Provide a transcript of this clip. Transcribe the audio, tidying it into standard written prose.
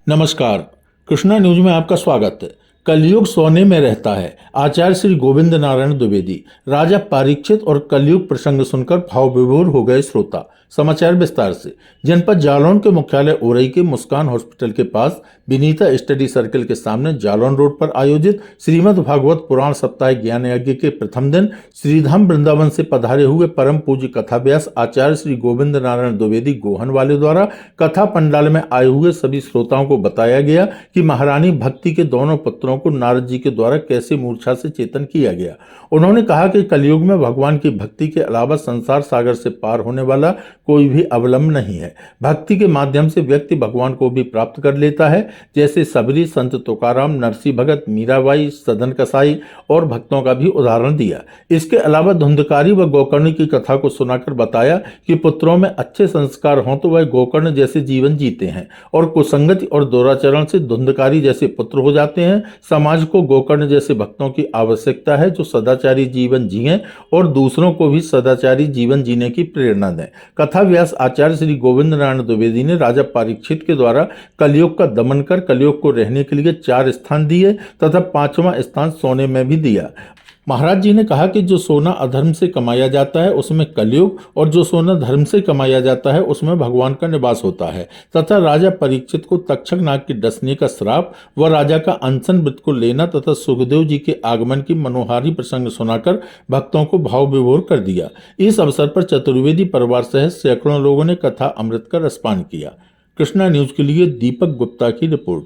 नमस्कार। कृष्णा न्यूज में आपका स्वागत है। कलयुग सोने में रहता है। आचार्य श्री गोविंद नारायण द्विवेदी। राजा परीक्षित और कलयुग प्रसंग सुनकर भाव विभोर हो गए श्रोता। समाचार विस्तार से। जनपद जालौन के मुख्यालय ओरई के मुस्कान हॉस्पिटल के पास विनीता स्टडी सर्कल के सामने जालौन रोड पर आयोजित श्रीमद् भागवत पुराण सप्ताह ज्ञान यज्ञ के प्रथम दिन श्रीधाम वृंदावन से पधारे हुए परम पूज्य कथा व्यास आचार्य श्री गोविंद नारायण द्विवेदी गोहन वाले द्वारा कथा पंडाल में आए हुए सभी श्रोताओं को बताया गया कि महारानी भक्ति के दोनों पुत्रों को नारद जी के द्वारा कैसे मूर्छा से चेतन किया गया। उन्होंने कहा कि कलयुग में भगवान की भक्ति के अलावा संसार सागर से पार होने वाला कोई भी अवलंब नहीं है। भक्ति के माध्यम से व्यक्ति भगवान को भी प्राप्त कर लेता है, जैसे सबरी, संत तुकाराम, नरसी भगत, मीराबाई, सदन कसाई और भक्तों का भी उदाहरण दिया। इसके अलावा धुंधकारी व गोकर्ण की कथा को सुनाकर बताया कि पुत्रों में अच्छे संस्कार हों तो वह गोकर्ण जैसे जीवन जीते हैं और कुसंगति और दुराचरण से धुंधकारी जैसे पुत्र हो जाते हैं। समाज को गोकर्ण जैसे भक्तों की आवश्यकता है जो सदाचारी जीवन जिएं और दूसरों को भी सदाचारी जीवन जीने की प्रेरणा दें। कथा व्यास आचार्य श्री गोविंद नारायण द्विवेदी ने राजा परीक्षित के द्वारा कलयुग का दमन कर कलयुग को रहने के लिए 4 स्थान दिए तथा 5वां स्थान सोने में भी दिया। महाराज जी ने कहा कि जो सोना अधर्म से कमाया जाता है उसमें कलयुग और जो सोना धर्म से कमाया जाता है उसमें भगवान का निवास होता है। तथा राजा परीक्षित को तक्षक नाग की डसने का श्राप व राजा का अनशन व्रत को लेना तथा सुखदेव जी के आगमन की मनोहारी प्रसंग सुनाकर भक्तों को भाव विभोर कर दिया। इस अवसर पर चतुर्वेदी परिवार सहित सैकड़ों लोगों ने कथा अमृत का रसपान किया। कृष्णा न्यूज के लिए दीपक गुप्ता की रिपोर्ट।